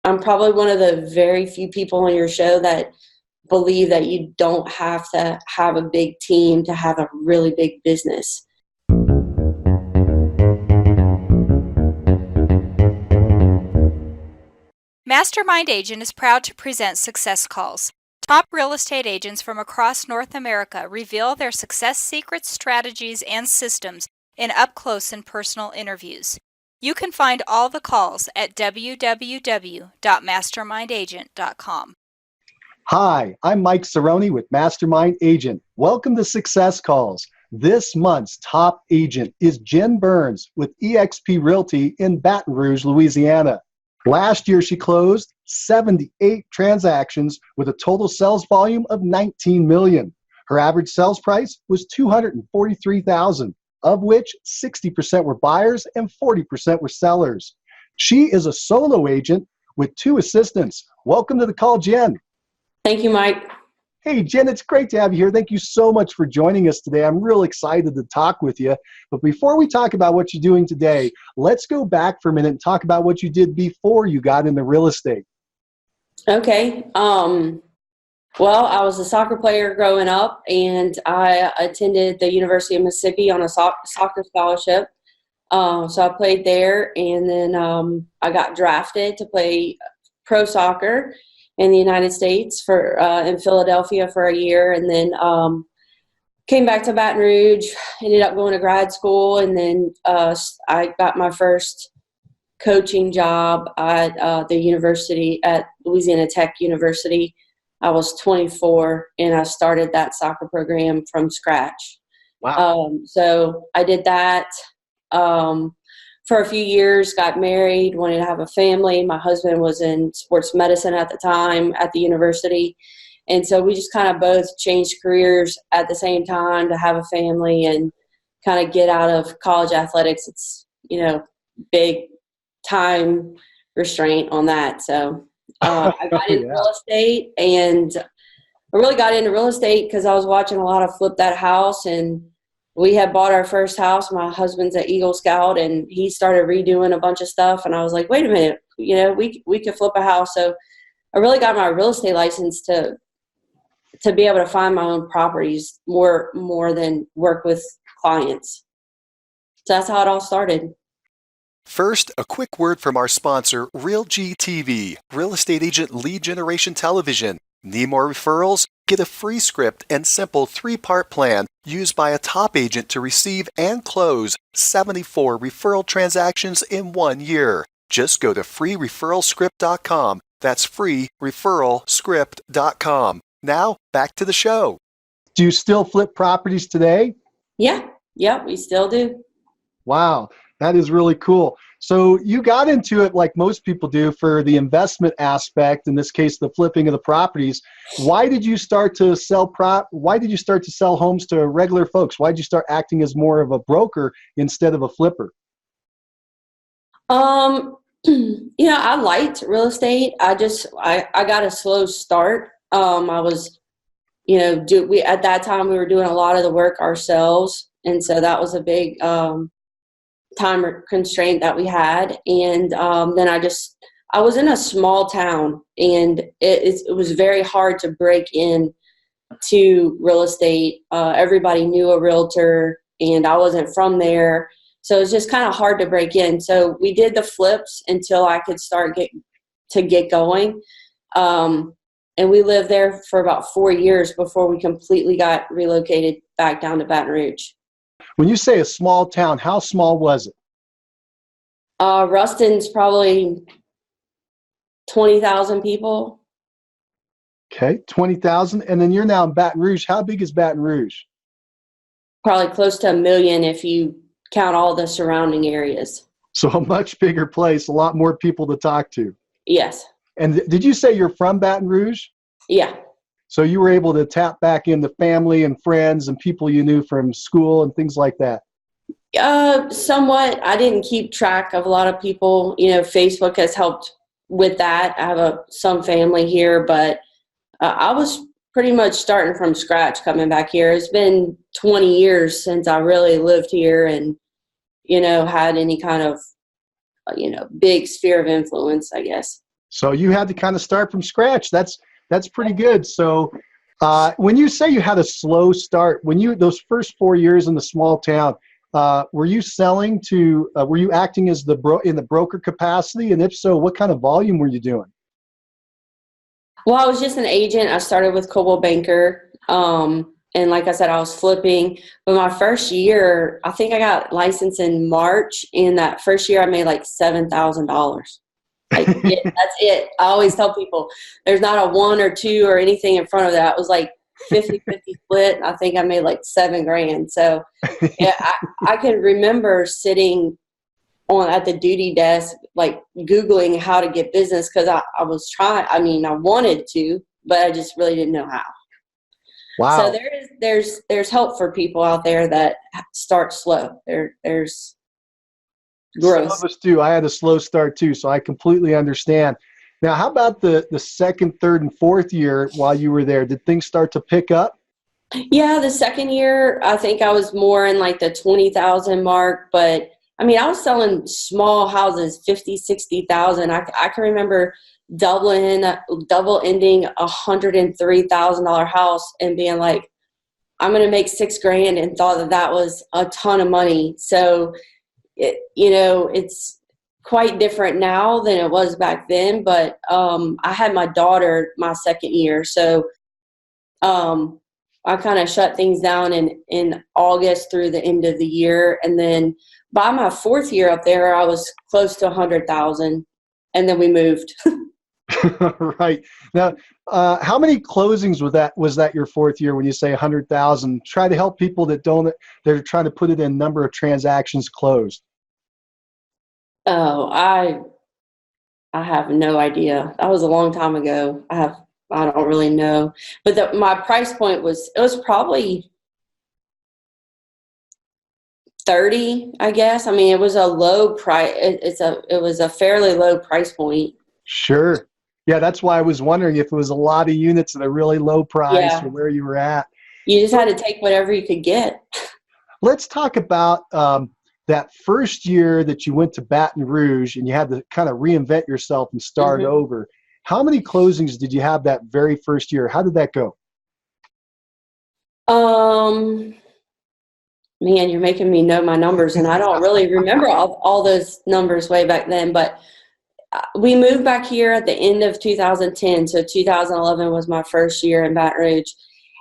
I'm probably one of the very few people on your show that believe that you don't have to have a big team to have a really big business. Mastermind Agent is proud to present Success Calls. Top real estate agents from across North America reveal their success secrets, strategies, and systems in up-close and personal interviews. You can find all the calls at www.mastermindagent.com. Hi, I'm Mike Cerrone with Mastermind Agent. Welcome to Success Calls. This month's top agent is Jen Burns with eXp Realty in Baton Rouge, Louisiana. Last year, she closed 78 transactions with a total sales volume of $19 million. Her average sales price was $243,000, of which 60% were buyers and 40% were sellers. She is a solo agent with 2 assistants. Welcome to the call, Jen. Thank you, Mike. Hey, Jen, it's great to have you here. Thank you so much for joining us today. I'm real excited to talk with you. But before we talk about what you're doing today, let's go back for a minute and talk about what you did before you got into real estate. Okay. Well, I was a soccer player growing up, and I attended the University of Mississippi on a soccer scholarship. So I played there, and then I got drafted to play pro soccer in the United States for in Philadelphia for a year, and then came back to Baton Rouge, ended up going to grad school, and then I got my first coaching job at the university at Louisiana Tech University. I was 24, and I started that soccer program from scratch. Wow. So I did that for a few years, got married, wanted to have a family. My husband was in sports medicine at the time at the university. And so we just kind of both changed careers at the same time to have a family and kind of get out of college athletics. It's, big time restraint on that. So I got into real estate, and I really got into real estate because I was watching a lot of Flip That House, and we had bought our first house. My husband's an Eagle Scout, and he started redoing a bunch of stuff. And I was like, wait a minute, we could flip a house. So I really got my real estate license to be able to find my own properties more than work with clients. So that's how it all started. First, a quick word from our sponsor, RealG TV, Real Estate Agent Lead Generation Television. Need more referrals? Get a free script and simple 3-part plan used by a top agent to receive and close 74 referral transactions in 1 year. Just go to freereferralscript.com. That's freereferralscript.com. Now, back to the show. Do you still flip properties today? Yeah, we still do. Wow, that is really cool. So you got into it like most people do for the investment aspect, in this case, the flipping of the properties. Why did you start to sell homes to regular folks? Why did you start acting as more of a broker instead of a flipper? I liked real estate. I got a slow start. I was, at that time we were doing a lot of the work ourselves. And so that was a big, time constraint that we had. And then I was in a small town, and it was very hard to break in to real estate. Everybody knew a realtor, and I wasn't from there. So it was just kind of hard to break in. So we did the flips until I could start get going. And we lived there for about 4 years before we completely got relocated back down to Baton Rouge. When you say a small town, how small was it? Ruston's probably 20,000 people. Okay, 20,000. And then you're now in Baton Rouge. How big is Baton Rouge? Probably close to 1 million if you count all the surrounding areas. So a much bigger place, a lot more people to talk to. Yes. And did you say you're from Baton Rouge? Yeah. So you were able to tap back into family and friends and people you knew from school and things like that? Somewhat. I didn't keep track of a lot of people. Facebook has helped with that. I have some family here, but I was pretty much starting from scratch coming back here. It's been 20 years since I really lived here and, had any kind of, big sphere of influence, I guess. So you had to kind of start from scratch. That's pretty good. So when you say you had a slow start, those first 4 years in the small town, were you selling to? Were you acting as in the broker capacity? And if so, what kind of volume were you doing? Well, I was just an agent. I started with Coldwell Banker. And like I said, I was flipping. But my first year, I think I got licensed in March. In that first year, I made like $7,000. Like that's it. I always tell people there's not a 1 or 2 or anything in front of that. It was like 50-50 split. I think I made like $7,000. So yeah, I can remember sitting at the duty desk, like Googling how to get business, because I was trying. I mean, I wanted to, but I just really didn't know how. Wow. So there's help for people out there that start slow. There's growth. Some of us do. I had a slow start too, so I completely understand. Now, how about the second, third, and fourth year while you were there? Did things start to pick up? Yeah, the second year, I think I was more in like the 20,000 mark, but I mean, I was selling small houses, 50, 60,000. I can remember double ending $103,000 house and being like, I'm going to make $6,000, and thought that was a ton of money. So, it's quite different now than it was back then. But I had my daughter my second year. So I kind of shut things down in August through the end of the year. And then by my fourth year up there, I was close to 100,000, and then we moved. Right. Now, how many closings was that your fourth year when you say 100,000? Try to help people they're trying to put it in number of transactions closed. Oh, I have no idea. That was a long time ago. I don't really know. But my price point was probably 30, I guess. I mean, it was a low price. It was a fairly low price point. Sure. Yeah, that's why I was wondering if it was a lot of units at a really low price Yeah. or where you were at. You just had to take whatever you could get. Let's talk about that first year that you went to Baton Rouge and you had to kind of reinvent yourself and start over. How many closings did you have that very first year? How did that go? Man, you're making me know my numbers, and I don't really remember all those numbers way back then. But we moved back here at the end of 2010, so 2011 was my first year in Baton Rouge.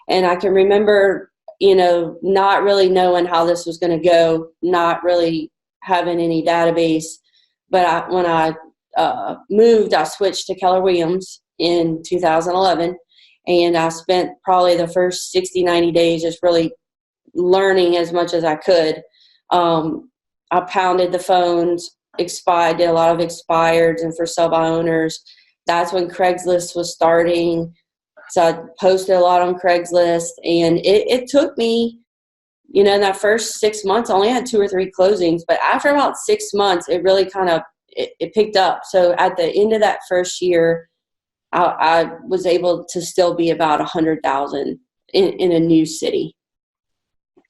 And I can remember, not really knowing how this was going to go, not really having any database. But when I moved, I switched to Keller Williams in 2011, and I spent probably the first 60, 90 days just really learning as much as I could. I pounded the phones, did a lot of expireds and for sale by owners. That's when Craigslist was starting. So I posted a lot on Craigslist, and it took me, in that first 6 months, I only had 2 or 3 closings, but after about 6 months, it really kind of, it picked up. So at the end of that first year, I was able to still be about 100,000 in a new city.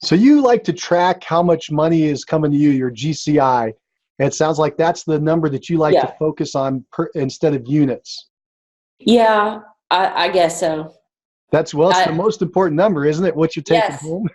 So you like to track how much money is coming to you, your GCI. It sounds like that's the number that you like to focus on instead of units. Yeah, I guess so. It's the most important number, isn't it? What you're taking home.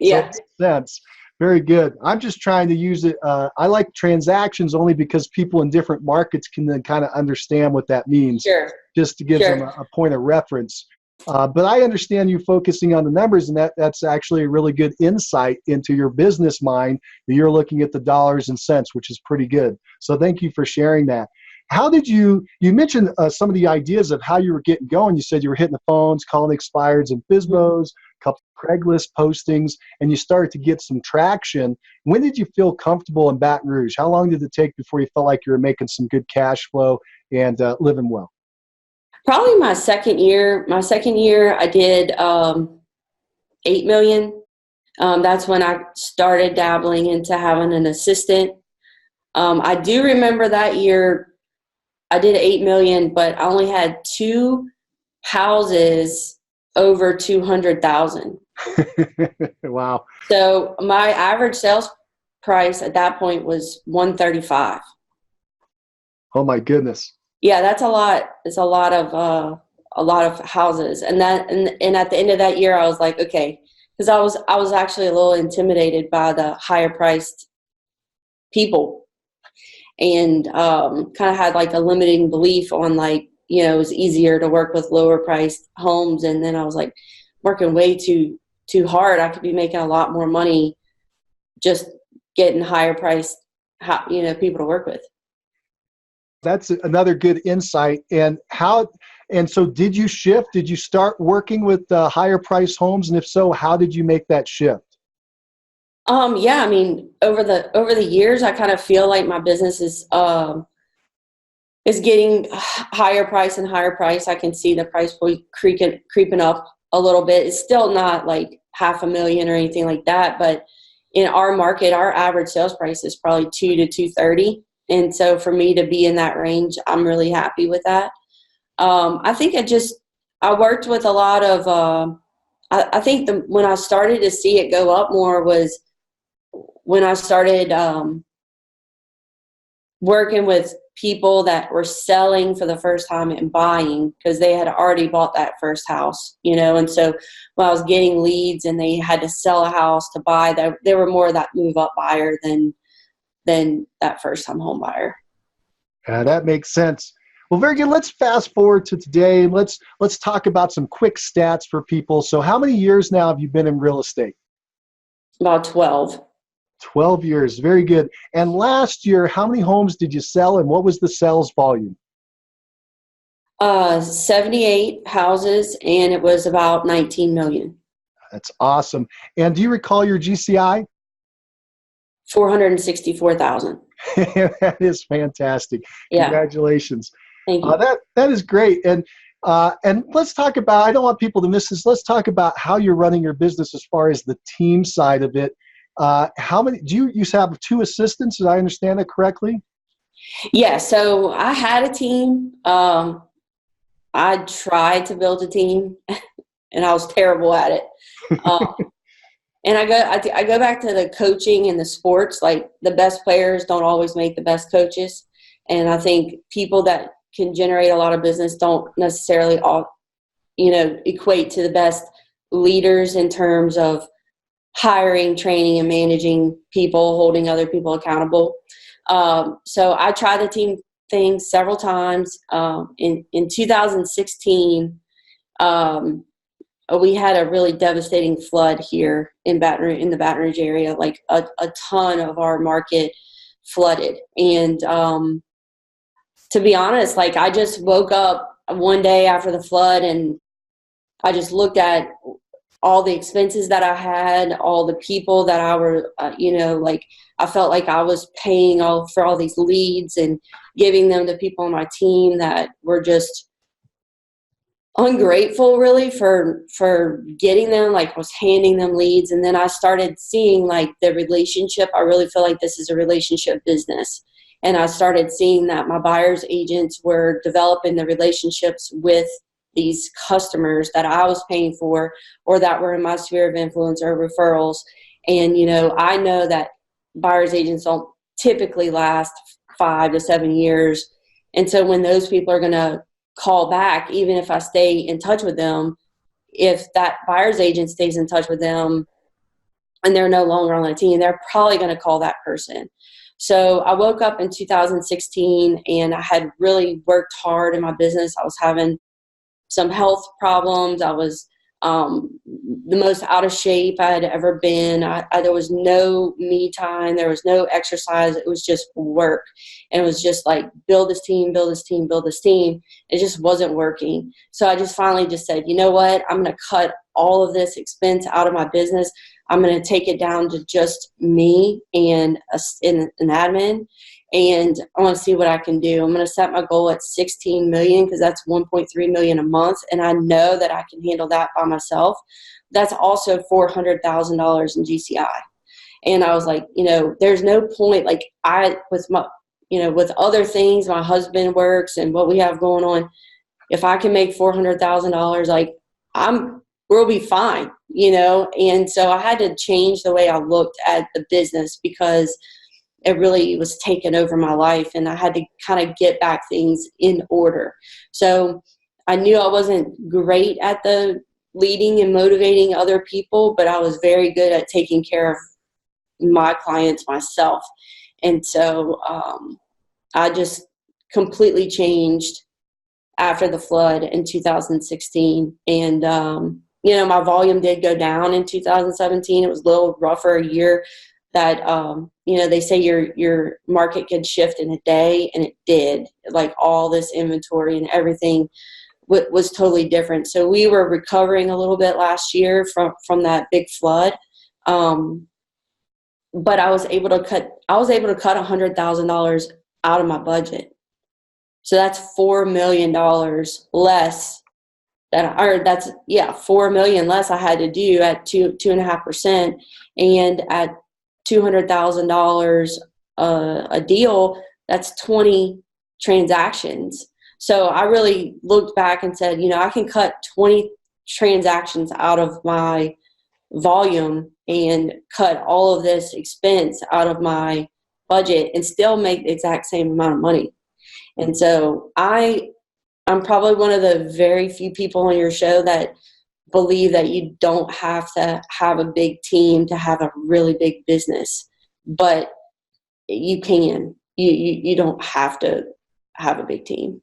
Yeah. So it makes sense. Very good. I'm just trying to use it. I like transactions only because people in different markets can then kind of understand what that means. Sure. Just to give them a point of reference. But I understand you focusing on the numbers, and that's actually a really good insight into your business mind. That you're looking at the dollars and cents, which is pretty good. So thank you for sharing that. How did you mentioned some of the ideas of how you were getting going. You said you were hitting the phones, calling expireds and FSBOs, a couple of Craigslist postings, and you started to get some traction. When did you feel comfortable in Baton Rouge? How long did it take before you felt like you were making some good cash flow and living well? Probably my second year. My second year, I did $8 million. That's when I started dabbling into having an assistant. I do remember that year I did $8 million, but I only had 2 houses over 200,000. Wow. So my average sales price at that point was 135. Oh my goodness. Yeah, that's a lot. It's a lot of houses, and at the end of that year, I was like, okay, because I was actually a little intimidated by the higher priced people, and kind of had like a limiting belief on, like, it was easier to work with lower priced homes, and then I was like working way too hard. I could be making a lot more money just getting higher priced, people to work with. That's another good insight. And so did you shift? Did you start working with higher price homes? And if so, how did you make that shift? Yeah, I mean, over the years, I kind of feel like my business is getting higher price and higher price. I can see the price point creeping up a little bit. It's still not like $500,000 or anything like that, but in our market, our average sales price is probably 230. And so for me to be in that range, I'm really happy with that. I think I worked with a lot of, I think when I started to see it go up more was when I started working with people that were selling for the first time and buying because they had already bought that first house, and so when I was getting leads and they had to sell a house to buy, they were more of that move up buyer than that first time home buyer. That makes sense. Well, very good. Let's fast forward to today. Let's talk about some quick stats for people. So how many years now have you been in real estate? About 12. 12 years. Very good. And last year, how many homes did you sell and what was the sales volume? 78 houses, and it was about 19 million. That's awesome. And do you recall your GCI? 464,000. That is fantastic. Yeah. Congratulations. Thank you. That is great. And let's talk about, I don't want people to miss this. Let's talk about how you're running your business as far as the team side of it. How many, do you have 2 assistants? Did I understand that correctly? Yeah. So I had a team. I tried to build a team and I was terrible at it. And I go back to the coaching and the sports. Like, the best players don't always make the best coaches. And I think people that can generate a lot of business don't necessarily equate to the best leaders in terms of hiring, training, and managing people, holding other people accountable. So I tried the team thing several times. In 2016, we had a really devastating flood here in the Baton Rouge area. Like a ton of our market flooded. And to be honest, like, I just woke up one day after the flood and I just looked at all the expenses that I had, all the people that I were, like, I felt like I was paying for all these leads and giving them to people on my team that were just ungrateful, really, for getting them, like, was handing them leads. And then I started seeing, like, the relationship. I really feel like this is a relationship business. And I started seeing that my buyer's agents were developing the relationships with these customers that I was paying for or that were in my sphere of influence or referrals. And, I know that buyer's agents don't typically last 5 to 7 years. And so when those people are going to call back, even if I stay in touch with them, if that buyer's agent stays in touch with them and they're no longer on the team, they're probably going to call that person. So I woke up in 2016 and I had really worked hard in my business. I was having some health problems. I was the most out of shape I had ever been. There was no me time. There was no exercise. It was just work. And it was just like, build this team, build this team, build this team. It just wasn't working. So I just finally just said, you know what? I'm going to cut all of this expense out of my business. I'm going to take it down to just me and an admin. And I want to see what I can do. I'm going to set my goal at 16 million because that's 1.3 million a month. And I know that I can handle that by myself. That's also $400,000 in GCI. And I was like, there's no point, like, with other things, my husband works and what we have going on. If I can make $400,000, like, we'll be fine, And so I had to change the way I looked at the business because it really was taking over my life, and I had to kind of get back things in order. So I knew I wasn't great at the leading and motivating other people, but I was very good at taking care of my clients myself. And so I just completely changed after the flood in 2016. And, my volume did go down in 2017. It was a little rougher a year that, they say your market could shift in a day, and it did. Like all this inventory and everything was totally different. So we were recovering a little bit last year from that big flood. But I was able to cut $100,000 out of my budget. So that's $4 million less $4 million less I had to do at 2.5%, and at $200,000 a deal, that's 20 transactions. So I really looked back and said, I can cut 20 transactions out of my volume and cut all of this expense out of my budget and still make the exact same amount of money. And so I'm probably one of the very few people on your show that believe that you don't have to have a big team to have a really big business, but you can. You don't have to have a big team.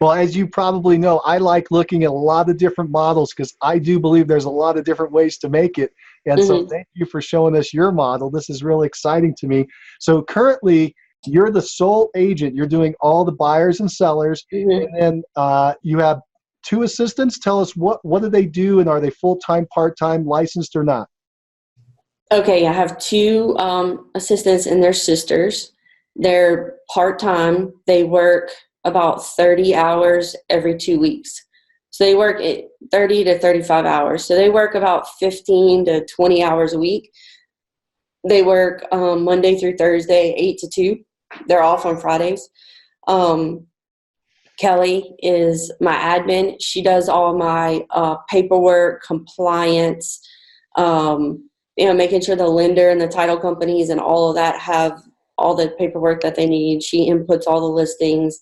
Well, as you probably know, I like looking at a lot of different models because I do believe there's a lot of different ways to make it. And so thank you for showing us your model. This is really exciting to me. So currently, you're the sole agent. You're doing all the buyers and sellers. And then you have 2 assistants. Tell us what do they do, and are they full-time, part-time, licensed or not? Okay, I have 2 assistants, and they're sisters. They're part-time. They work about 30 hours every 2 weeks. So they work 30 to 35 hours. So they work about 15 to 20 hours a week. They work Monday through Thursday, 8 to 2. They're off on Fridays. Kelly is my admin. She does all my paperwork, compliance, making sure the lender and the title companies and all of that have all the paperwork that they need. She inputs all the listings,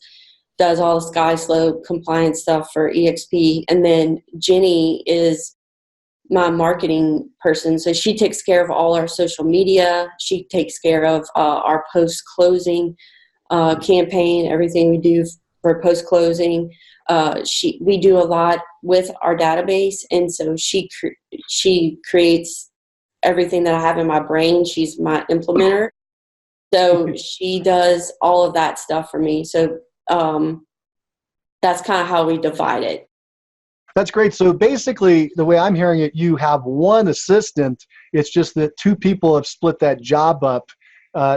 does all the Sky Slope compliance stuff for EXP. And then Jenny is my marketing person. So she takes care of all our social media. She takes care of our post-closing campaign, everything we do for post-closing. We do a lot with our database. And so she creates everything that I have in my brain. She's my implementer. So she does all of that stuff for me. So that's kind of how we divide it. That's great. So basically, the way I'm hearing it, you have 1 assistant. It's just that 2 people have split that job up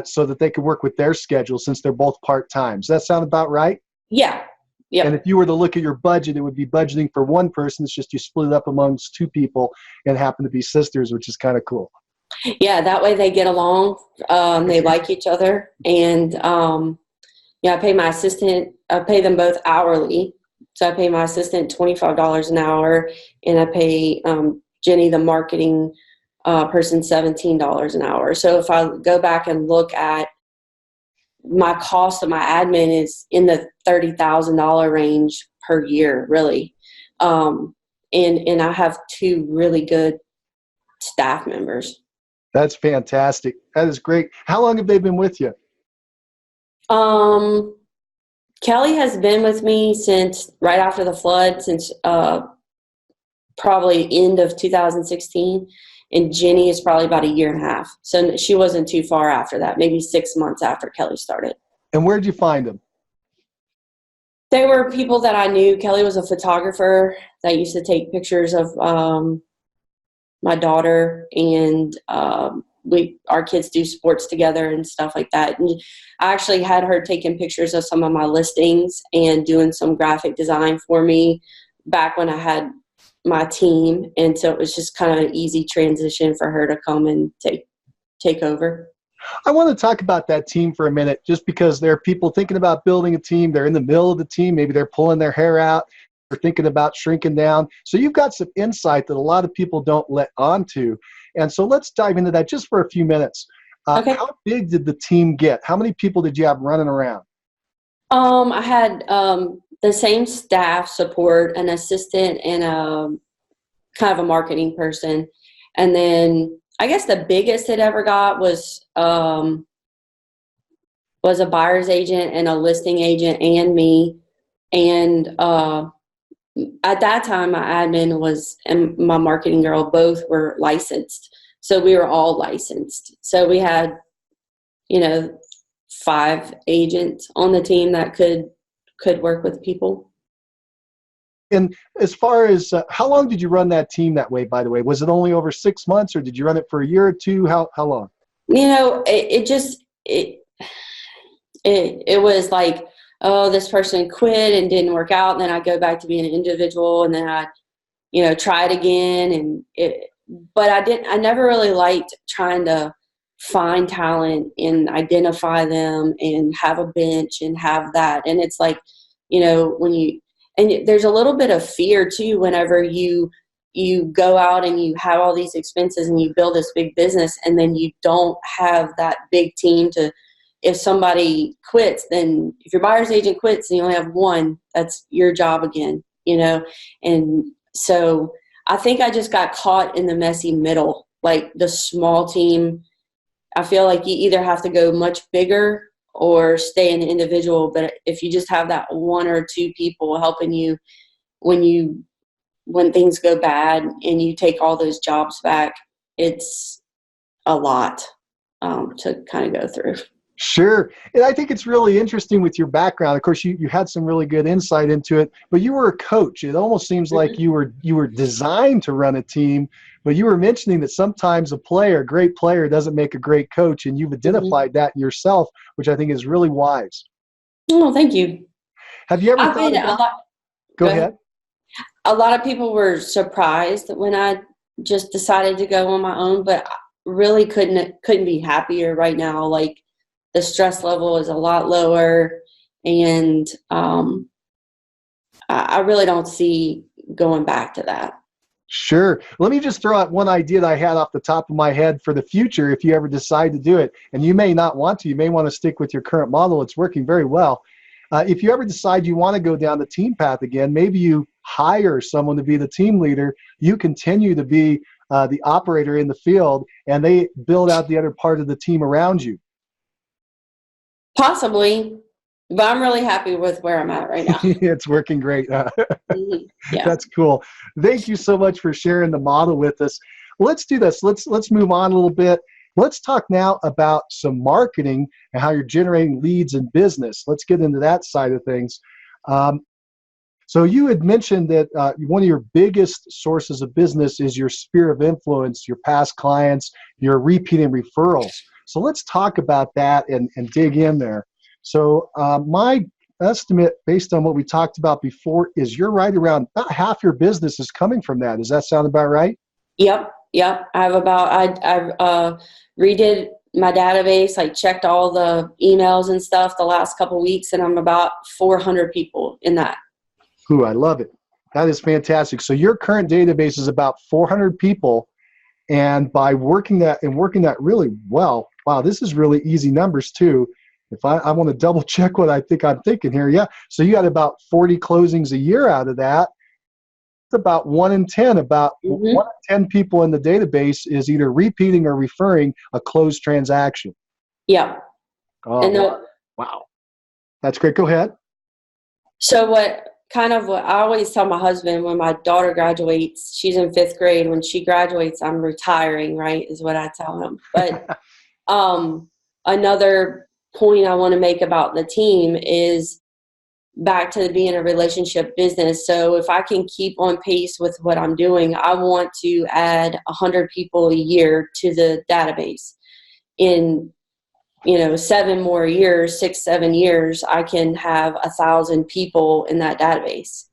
so that they can work with their schedule since they're both part-time. Does that sound about right? Yeah. Yep. And if you were to look at your budget, it would be budgeting for 1 person. It's just you split it up amongst 2 people and happen to be sisters, which is kind of cool. Yeah, that way they get along. They like each other. And, I pay my assistant, I pay them both hourly. So I pay my assistant $25 an hour, and I pay Jenny, the marketing person, $17 an hour. So if I go back and look at my cost of my admin is in the $30,000 range per year, really. And I have 2 really good staff members. That's fantastic. That is great. How long have they been with you? Kelly has been with me since right after the flood, since probably end of 2016. And Jenny is probably about 1.5 years. So she wasn't too far after that, maybe 6 months after Kelly started. And where did you find them? They were people that I knew. Kelly was a photographer that used to take pictures of my daughter, and our kids do sports together and stuff like that. And I actually had her taking pictures of some of my listings and doing some graphic design for me back when I had my team. And so it was just kind of an easy transition for her to come and take over. I want to talk about that team for a minute, just because there are people thinking about building a team. They're in the middle of the team. Maybe they're pulling their hair out. They're thinking about shrinking down. So you've got some insight that a lot of people don't let on to. And so let's dive into that just for a few minutes. Okay. How big did the team get? How many people did you have running around? I had the same staff support, an assistant, and kind of a marketing person. And then I guess the biggest it ever got was a buyer's agent and a listing agent and me. And at that time, my admin and my marketing girl both were licensed. So we were all licensed. So we had, 5 agents on the team that could work with people. And as far as how long did you run that team that way, by the way? Was it only over 6 months, or did you run it for a year or two? How long? It was like, oh, this person quit and didn't work out. And then I go back to being an individual, and then I, try it again. But I never really liked trying to find talent and identify them and have a bench and have that. And it's like, and there's a little bit of fear too, whenever you go out and you have all these expenses and you build this big business, and then you don't have that big team to, if somebody quits, then if your buyer's agent quits and you only have one, that's your job again, And so I think I just got caught in the messy middle, like the small team. I feel like you either have to go much bigger or stay an individual. But if you just have that 1 or 2 people helping you when things go bad and you take all those jobs back, it's a lot to kind of go through. Sure. And I think it's really interesting with your background. Of course, you had some really good insight into it, but you were a coach. It almost seems like you were designed to run a team, but you were mentioning that sometimes a great player doesn't make a great coach, and you've identified that in yourself, which I think is really wise. Oh, thank you. Have you ever thought about Go ahead. A lot of people were surprised when I just decided to go on my own, but really couldn't be happier right now. Like, the stress level is a lot lower, and I really don't see going back to that. Sure. Let me just throw out one idea that I had off the top of my head for the future if you ever decide to do it. And you may not want to. You may want to stick with your current model. It's working very well. If you ever decide you want to go down the team path again, maybe you hire someone to be the team leader. You continue to be the operator in the field, and they build out the other part of the team around you. Possibly, but I'm really happy with where I'm at right now. It's working great. Yeah. That's cool. Thank you so much for sharing the model with us. Let's do this. Let's move on a little bit. Let's talk now about some marketing and how you're generating leads in business. Let's get into that side of things. So you had mentioned that one of your biggest sources of business is your sphere of influence, your past clients, your repeating referrals. So let's talk about that and dig in there. So my estimate, based on what we talked about before, is you're right around about half your business is coming from that. Does that sound about right? Yep. I have I've redid my database. I checked all the emails and stuff the last couple of weeks, and I'm about 400 people in that. Ooh, I love it. That is fantastic. So your current database is about 400 people, and by working that really well, wow, this is really easy numbers too. If I want to double check what I think I'm thinking here, yeah. So you got about 40 closings a year out of that. It's about 1 in 10. About 1 in 10 people in the database is either repeating or referring a closed transaction. Yeah. Oh, wow. That's great. Go ahead. So what I always tell my husband when my daughter graduates, she's in 5th grade. When she graduates, I'm retiring, right, is what I tell him. But another point I want to make about the team is back to being a relationship business. So if I can keep on pace with what I'm doing, I want to add 100 people a year to the database. In 7 more years, 6, 7 years, I can have 1,000 people in that database.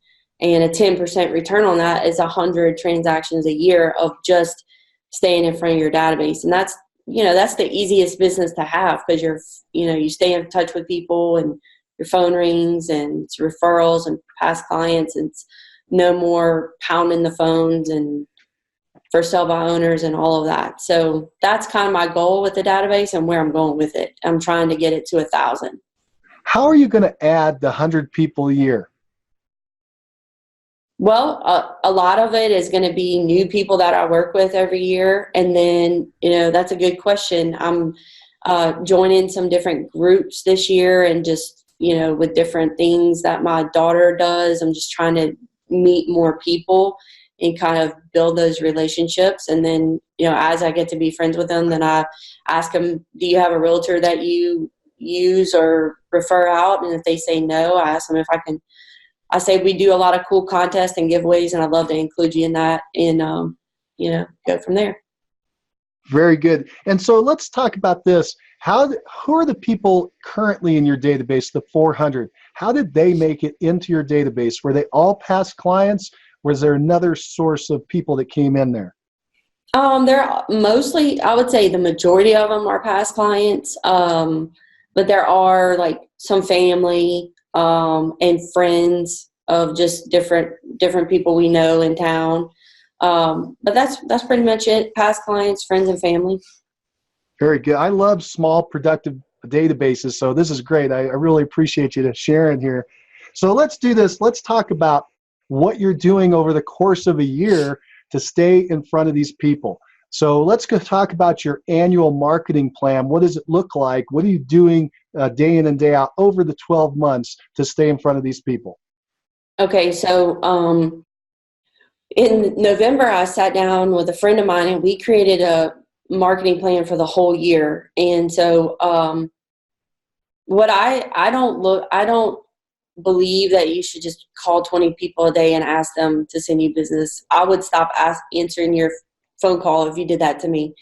And a 10% return on that is 100 transactions a year of just staying in front of your database. And that's the easiest business to have, because you stay in touch with people and your phone rings, and it's referrals and past clients. And it's no more pounding the phones and for sale by owners and all of that. So that's kind of my goal with the database and where I'm going with it. I'm trying to get it to 1,000. How are you going to add the 100 people a year? Well, a lot of it is going to be new people that I work with every year. And then, that's a good question. I'm joining some different groups this year and just, with different things that my daughter does. I'm just trying to meet more people and kind of build those relationships. And then, as I get to be friends with them, then I ask them, do you have a realtor that you use or refer out? And if they say no, I ask them if I say we do a lot of cool contests and giveaways, and I'd love to include you in that and, go from there. Very good. And so let's talk about this. Who are the people currently in your database, the 400? How did they make it into your database? Were they all past clients? Was there another source of people that came in there? They're mostly, I would say the majority of them are past clients. But there are like some family, and friends of just different people we know in town. But that's pretty much it. Past clients, friends, and family. Very good. I love small, productive databases, so this is great. I really appreciate you sharing here. So let's do this. Let's talk about what you're doing over the course of a year to stay in front of these people. So let's go talk about your annual marketing plan. What does it look like? What are you doing day in and day out over the 12 months to stay in front of these people? Okay, so in November, I sat down with a friend of mine and we created a marketing plan for the whole year. And so what I don't believe that you should just call 20 people a day and ask them to send you business. I would stop answering your phone call if you did that to me.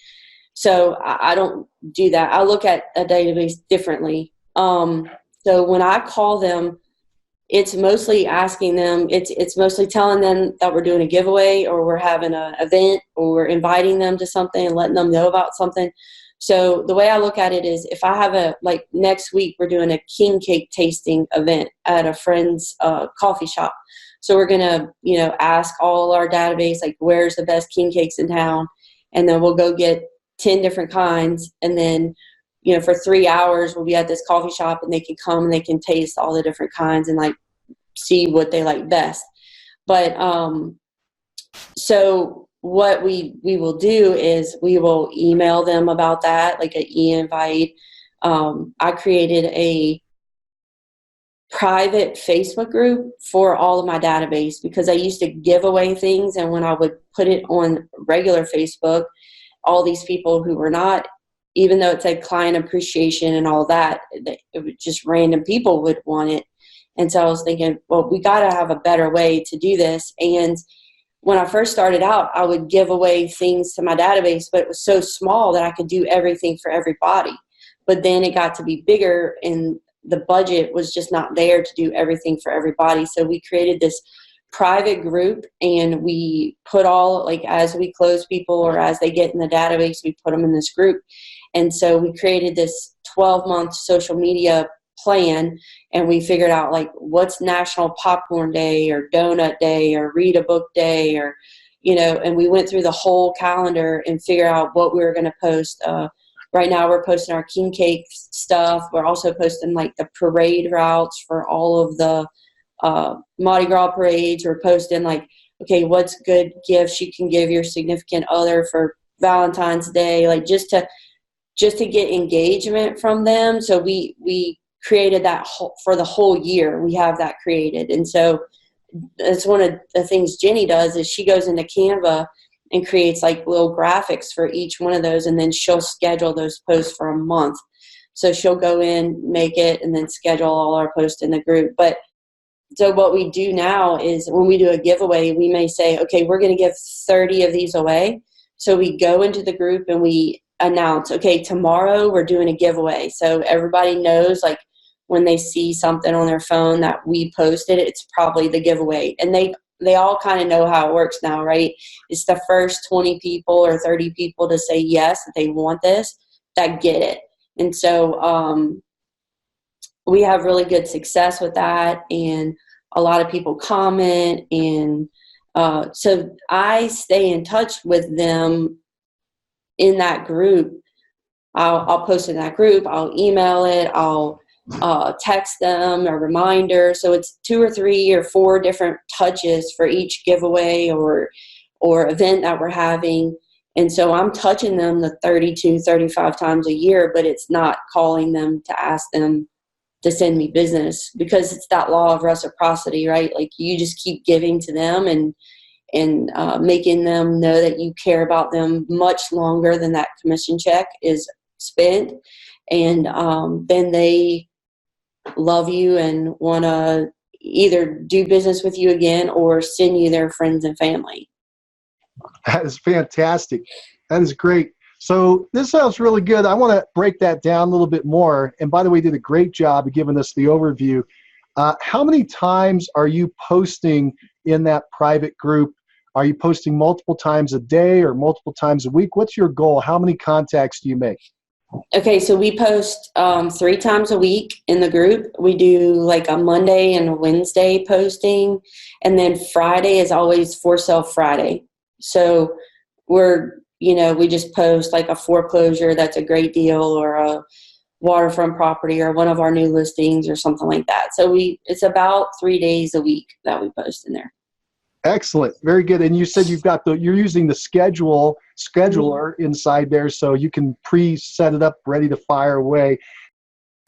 So I don't do that. I look at a database differently. So when I call them, it's mostly asking them, it's mostly telling them that we're doing a giveaway or we're having an event or we're inviting them to something and letting them know about something. So the way I look at it is if I have like next week, we're doing a king cake tasting event at a friend's coffee shop. So we're going to, ask all our database, like where's the best king cakes in town? And then we'll go get 10 different kinds. And then, for 3 hours, we'll be at this coffee shop and they can come and they can taste all the different kinds and like see what they like best. But so what we will do is we will email them about that, like an e-invite. I created a private Facebook group for all of my database because I used to give away things, and when I would put it on regular Facebook, all these people who were not, even though it said client appreciation and all that, it was just random people would want it. And so I was thinking, well, we got to have a better way to do this. And when I first started out, I would give away things to my database, but it was so small that I could do everything for everybody. But then it got to be bigger and the budget was just not there to do everything for everybody. So we created this private group and we put all, like as we close people or as they get in the database, we put them in this group. And so we created this 12-month social media plan, and we figured out like what's National Popcorn Day or Donut Day or Read a Book Day or, and we went through the whole calendar and figured out what we were going to post. Right now we're posting our king cake stuff. We're also posting like the parade routes for all of the Mardi Gras parades. We're posting like, okay, what's good gifts you can give your significant other for Valentine's Day, like just to get engagement from them. So we created that for the whole year. We have that created. And so that's one of the things Jenny does is she goes into Canva and creates like little graphics for each one of those. And then she'll schedule those posts for a month. So she'll go in, make it, and then schedule all our posts in the group. But so what we do now is when we do a giveaway, we may say, okay, we're going to give 30 of these away. So we go into the group and we announce, okay, tomorrow we're doing a giveaway. So everybody knows, like when they see something on their phone that we posted, it's probably the giveaway. And they all kind of know how it works now, right? It's the first 20 people or 30 people to say yes, that they want this, that get it. And so we have really good success with that. And a lot of people comment, and So I stay in touch with them in that group. I'll post in that group. I'll email it. I'll text them a reminder. So it's 2 or 3 or 4 different touches for each giveaway or event that we're having. And so I'm touching them the 32, 35 times a year, but it's not calling them to ask them to send me business, because it's that law of reciprocity, right? Like, you just keep giving to them and making them know that you care about them much longer than that commission check is spent. And then they love you and want to either do business with you again or send you their friends and family. That is fantastic. That is great. So this sounds really good. I want to break that down a little bit more. And by the way, you did a great job of giving us the overview. How many times are you posting in that private group? Are you posting multiple times a day or multiple times a week? What's your goal? How many contacts do you make? Okay, so we post 3 times a week in the group. We do like a Monday and a Wednesday posting, and then Friday is always for sale Friday. So we just post like a foreclosure that's a great deal, or a waterfront property, or one of our new listings, or something like that. So it's about 3 days a week that we post in there. Excellent. Very good. And you said you're using the scheduler inside there, so you can pre-set it up, ready to fire away.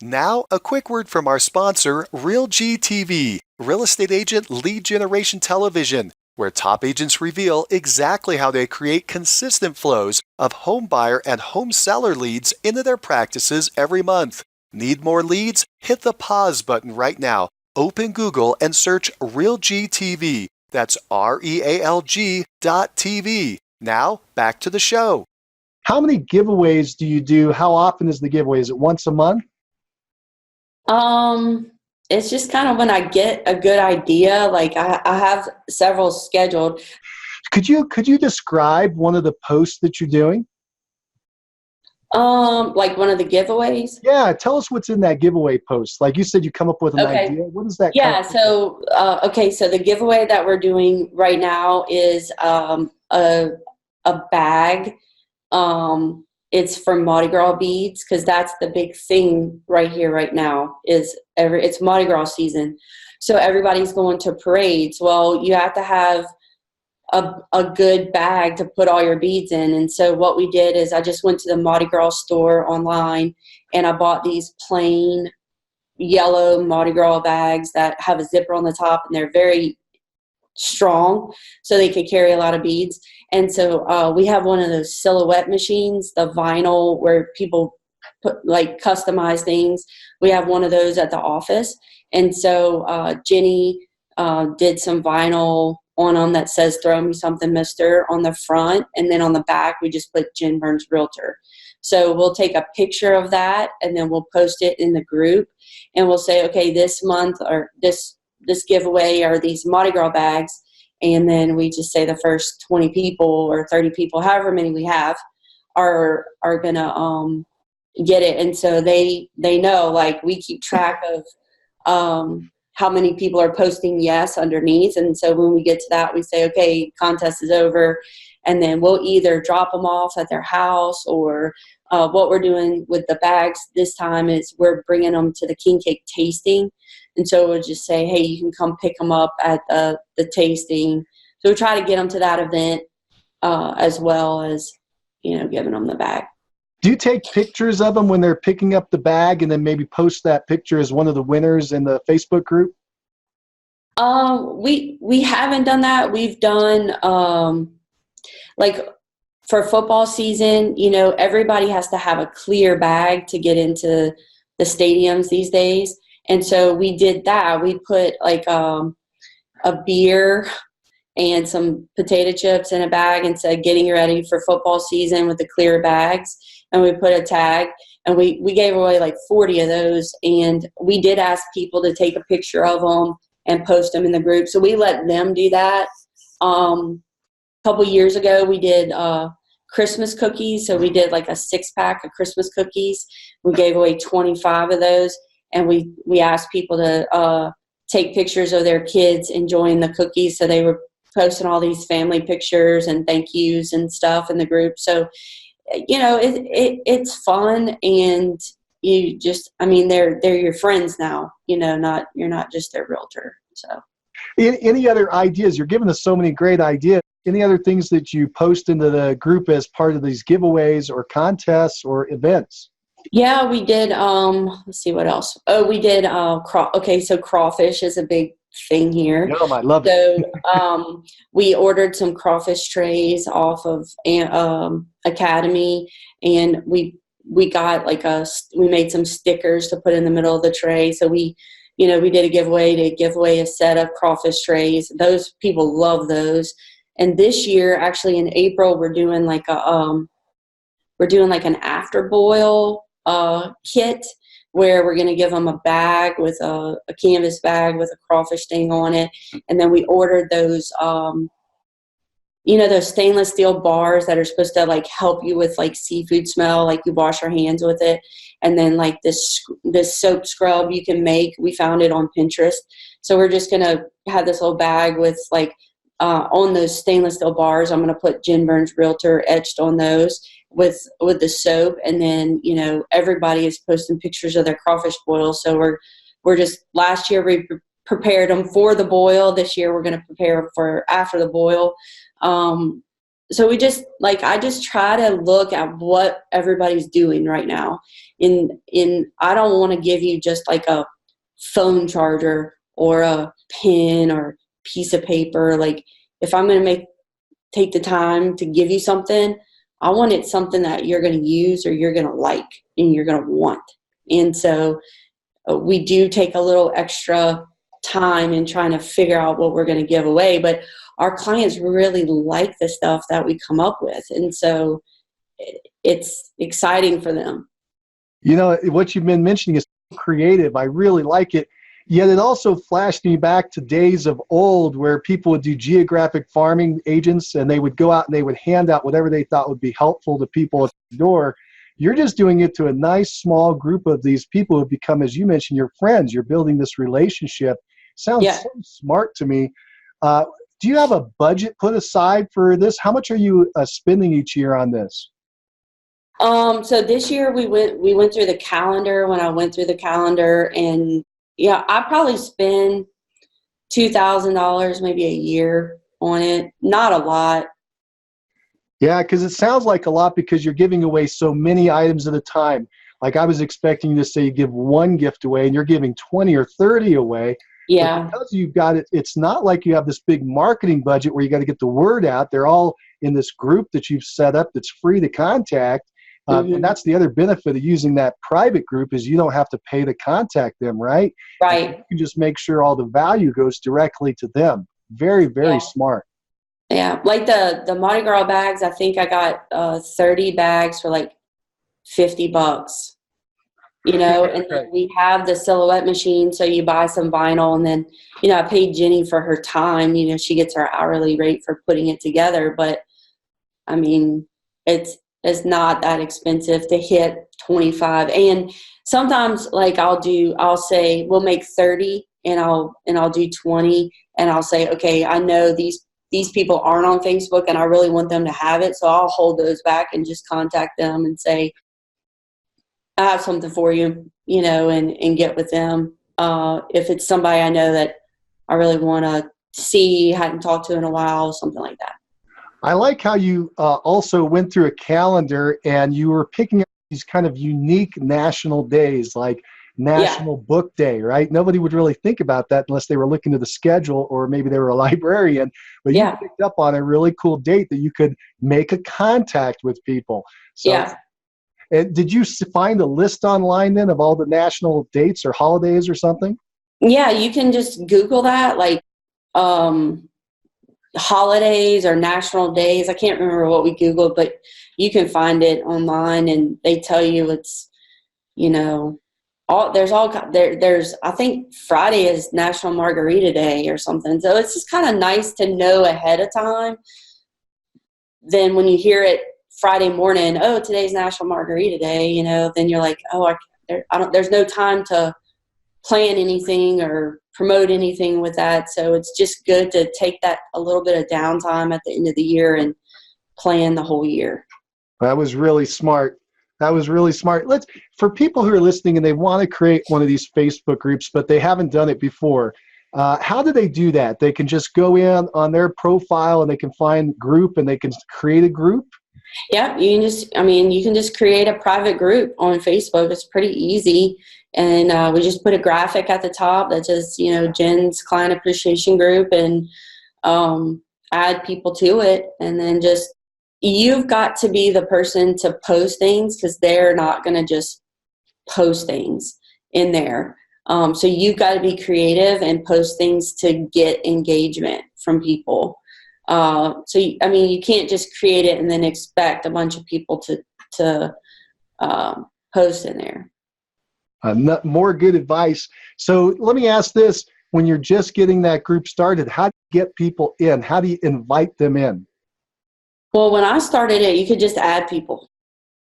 Now, a quick word from our sponsor, RealG TV, Real Estate Agent Lead Generation Television, where top agents reveal exactly how they create consistent flows of home buyer and home seller leads into their practices every month. Need more leads? Hit the pause button right now. Open Google and search RealG TV. That's REALG.TV. Now, back to the show. How many giveaways do you do? How often is the giveaway? Is it once a month? It's just kind of when I get a good idea. Like, I have several scheduled. Could you describe one of the posts that you're doing? Like one of the giveaways? Yeah, tell us what's in that giveaway post. Like you said, you come up with an idea. What is that? Yeah, so the giveaway that we're doing right now is a bag. It's for Mardi Gras beads, because that's the big thing right here right now. It's Mardi Gras season, so everybody's going to parades. Well, you have to have a good bag to put all your beads in. And so what we did is I just went to the Mardi Gras store online, and I bought these plain yellow Mardi Gras bags that have a zipper on the top, and they're very strong, so they could carry a lot of beads. And so we have one of those silhouette machines, the vinyl, where people customize things. We have one of those at the office. And so Jenny did some vinyl on them that says "Throw me something, mister" on the front, and then on the back we just put Jen Burns Realtor. So we'll take a picture of that, and then we'll post it in the group, and we'll say, okay, this month or this giveaway are these Mardi Gras bags, and then we just say the first 20 people or 30 people, however many we have, are gonna get it. And so they know, like, we keep track of how many people are posting yes underneath. And so when we get to that, we say, okay, contest is over. And then we'll either drop them off at their house, or what we're doing with the bags this time is we're bringing them to the king cake tasting. And so we'll just say, hey, you can come pick them up at the tasting. So we try to get them to that event as well as, giving them the bag. Do you take pictures of them when they're picking up the bag, and then maybe post that picture as one of the winners in the Facebook group? We haven't done that. We've done for football season, everybody has to have a clear bag to get into the stadiums these days. And so we did that. We put a beer and some potato chips in a bag and said, "Getting ready for football season," with the clear bags. And we put a tag, and we gave away like 40 of those. And we did ask people to take a picture of them and post them in the group. So we let them do that. A couple years ago, we did Christmas cookies. So we did like a 6-pack of Christmas cookies. We gave away 25 of those. And we asked people to take pictures of their kids enjoying the cookies. So they were posting all these family pictures and thank yous and stuff in the group. So, it's fun, and you just, I mean, they're your friends now, you're not just their realtor. So Any other ideas? You're giving us so many great ideas. Any other things that you post into the group as part of these giveaways or contests or events? yeah, we did, let's see what else. Oh, we did, so crawfish is a big thing here. Yum, I love it. So we ordered some crawfish trays off of Academy, and we got we made some stickers to put in the middle of the tray. So we did a giveaway to give away a set of crawfish trays. Those people love those. And this year, actually in April, we're doing like an after boil kit, where we're going to give them a bag with a canvas bag with a crawfish sting on it. And then we ordered those, those stainless steel bars that are supposed to like help you with like seafood smell, like you wash your hands with it. And then like this soap scrub you can make. We found it on Pinterest. So we're just going to have this little bag with like, on those stainless steel bars, I'm going to put Jen Burns Realtor etched on those with the soap. And then, everybody is posting pictures of their crawfish boils. So we're just, last year we prepared them for the boil. This year we're going to prepare them for after the boil. So we just I just try to look at what everybody's doing right now. I don't want to give you just like a phone charger or a pen or piece of paper. Like, if I'm going to take the time to give you something, I want it something that you're going to use or you're going to like and you're going to want. And so we do take a little extra time in trying to figure out what we're going to give away, but our clients really like the stuff that we come up with. And so it's exciting for them. What you've been mentioning is creative. I really like it. Yet it also flashed me back to days of old where people would do geographic farming agents, and they would go out and they would hand out whatever they thought would be helpful to people at the door. You're just doing it to a nice small group of these people who become, as you mentioned, your friends. You're building this relationship. Sounds so smart to me. Do you have a budget put aside for this? How much are you spending each year on this? So this year we went through the calendar. When I went through the calendar, and I probably spend $2,000 maybe a year on it. Not a lot. Yeah, because it sounds like a lot because you're giving away so many items at a time. Like, I was expecting you to say you give one gift away and you're giving 20 or 30 away. Yeah. But because you've got it, it's not like you have this big marketing budget where you got to get the word out. They're all in this group that you've set up that's free to contact. And that's the other benefit of using that private group is you don't have to pay to contact them, right? Right. You can just make sure all the value goes directly to them. Very, very smart. Yeah. Like the Mardi Gras bags, I think I got 30 bags for like $50. And then we have the silhouette machine. So you buy some vinyl, and then, I paid Jenny for her time. She gets her hourly rate for putting it together. But I mean, it's not that expensive to hit 25. And sometimes I'll say we'll make 30 and I'll do 20, and I'll say, okay, I know these people aren't on Facebook and I really want them to have it. So I'll hold those back and just contact them and say, I have something for you, and get with them. If it's somebody I know that I really want to see, hadn't talked to in a while, something like that. I like how you also went through a calendar and you were picking up these kind of unique national days, like National Book Day, right? Nobody would really think about that unless they were looking at the schedule or maybe they were a librarian. But you picked up on a really cool date that you could make a contact with people. So, and did you find a list online then of all the national dates or holidays or something? Yeah, you can just Google that, like holidays or national days. I can't remember what we Googled, but you can find it online, and they tell you it's, there's I think Friday is National Margarita Day or something. So it's just kind of nice to know ahead of time. Then when you hear it Friday morning, oh, today's National Margarita Day, then you're like, oh, there's no time to plan anything or promote anything with that. So it's just good to take that a little bit of downtime at the end of the year and plan the whole year. That was really smart. That was really smart. For people who are listening and they want to create one of these Facebook groups, but they haven't done it before, how do they do that? They can just go in on their profile and they can find group and they can create a group? Yeah, you can just create a private group on Facebook. It's pretty easy. And we just put a graphic at the top that says, Jen's Client Appreciation Group, and add people to it. And then you've got to be the person to post things, because they're not going to just post things in there. So you've got to be creative and post things to get engagement from people. You can't just create it and then expect a bunch of people to post in there. More good advice. So let me ask this. When you're just getting that group started, how do you get people in? How do you invite them in? Well, when I started it, you could just add people.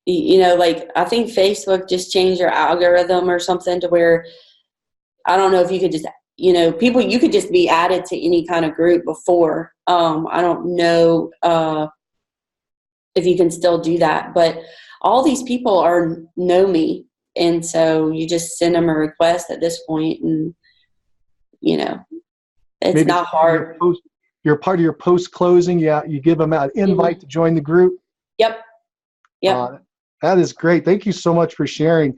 I think Facebook just changed their algorithm or something to where, I don't know if you could just, people, you could just be added to any kind of group before. I don't know if you can still do that, but all these people know me. And so you just send them a request at this point, and, it's Maybe not hard. You're part of your post-closing. Yeah, you give them an invite to join the group. Yep. That is great. Thank you so much for sharing.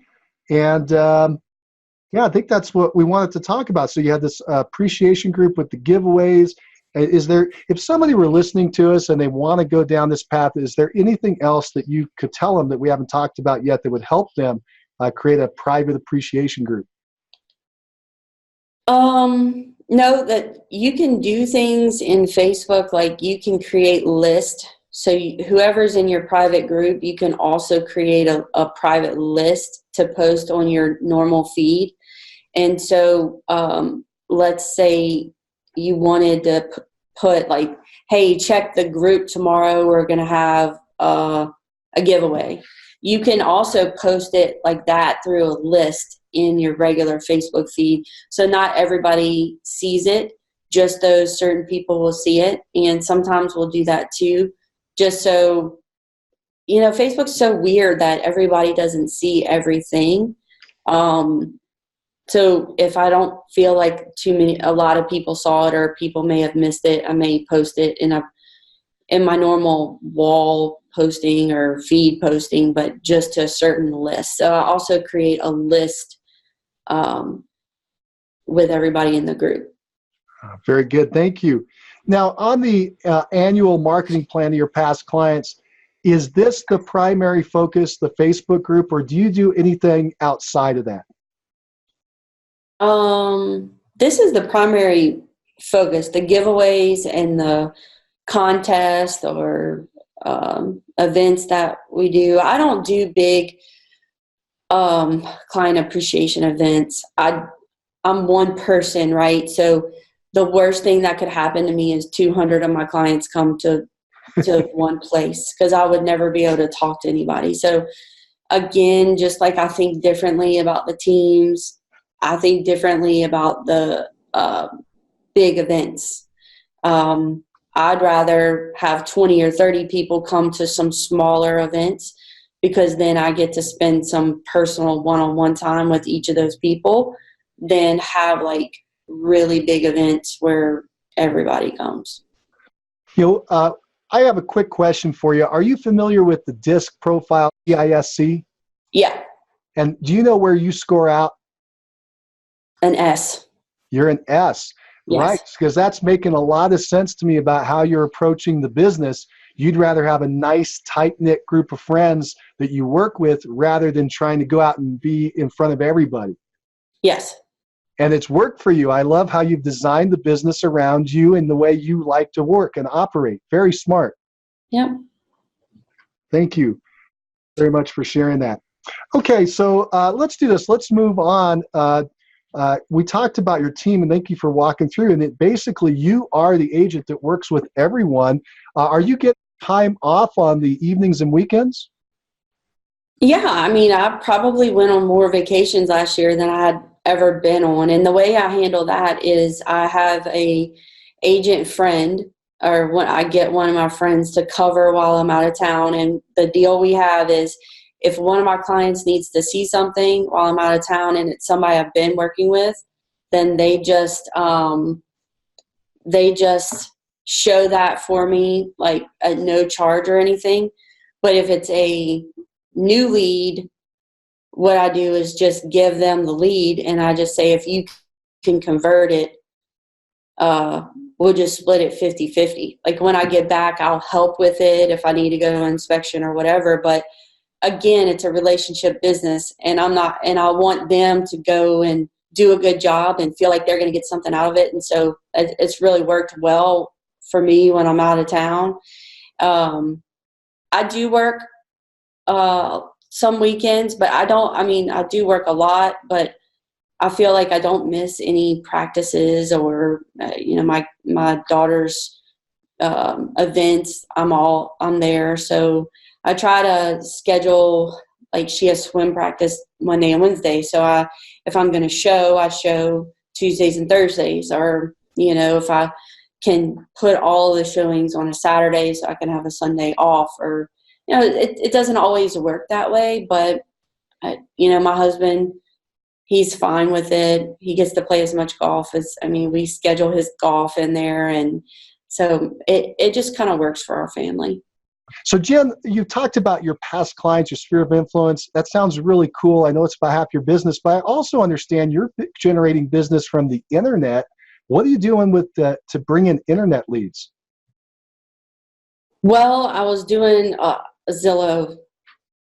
And I think that's what we wanted to talk about. So you had this appreciation group with the giveaways. If somebody were listening to us and they want to go down this path, is there anything else that you could tell them that we haven't talked about yet that would help them create a private appreciation group? No, that you can do things in Facebook, like you can create lists. So whoever's in your private group, you can also create a private list to post on your normal feed. And so let's say you wanted to put like, hey, check the group tomorrow, we're going to have a giveaway. You can also post it like that through a list in your regular Facebook feed. So not everybody sees it, just those certain people will see it. And sometimes we'll do that too, just so, Facebook's so weird that everybody doesn't see everything. So if I don't feel like a lot of people saw it, or people may have missed it, I may post it in my normal wall posting or feed posting, but just to a certain list. So I also create a list with everybody in the group. Very good. Thank you. Now, on the annual marketing plan of your past clients, is this the primary focus, the Facebook group, or do you do anything outside of that? This is the primary focus, the giveaways and the contest or events that we do. I don't do big client appreciation events. I'm one person, right? So the worst thing that could happen to me is 200 of my clients come to one place, because I would never be able to talk to anybody. So again, just like I think differently about the teams, I think differently about the big events. I'd rather have 20 or 30 people come to some smaller events, because then I get to spend some personal one-on-one time with each of those people, than have like really big events where everybody comes. I have a quick question for you. Are you familiar with the DISC profile, DISC? Yeah. And do you know where you score out? An S. You're an S. Yes. Right, because that's making a lot of sense to me about how you're approaching the business. You'd rather have a nice, tight-knit group of friends that you work with rather than trying to go out and be in front of everybody. Yes. And it's worked for you. I love how you've designed the business around you and the way you like to work and operate. Very smart. Yep. Thank you very much for sharing that. Okay, so let's do this. Let's move on. We talked about your team, and thank you for walking through. And basically, you are the agent that works with everyone. Are you getting time off on the evenings and weekends? Yeah, I probably went on more vacations last year than I had ever been on. And the way I handle that is I have a agent friend, or when I get one of my friends to cover while I'm out of town. And the deal we have is if one of my clients needs to see something while I'm out of town and it's somebody I've been working with, then they just show that for me, like at no charge or anything. But if it's a new lead, what I do is just give them the lead, and I just say, if you can convert it, we'll just split it 50-50. Like when I get back, I'll help with it if I need to go to inspection or whatever. But again, it's a relationship business, and I want them to go and do a good job and feel like they're going to get something out of it. And so it's really worked well for me when I'm out of town. I do work some weekends, but I do work a lot, but I feel like I don't miss any practices or, my daughter's events. I'm there. So I try to schedule, like she has swim practice Monday and Wednesday. So if I'm going to show, I show Tuesdays and Thursdays, or, if I can put all the showings on a Saturday so I can have a Sunday off, or, it doesn't always work that way, but my husband, he's fine with it. He gets to play as much golf we schedule his golf in there. And so it just kind of works for our family. So Jen, you talked about your past clients, your sphere of influence. That sounds really cool. I know it's about half your business, but I also understand you're generating business from the internet. What are you doing to bring in internet leads? Well, I was doing Zillow.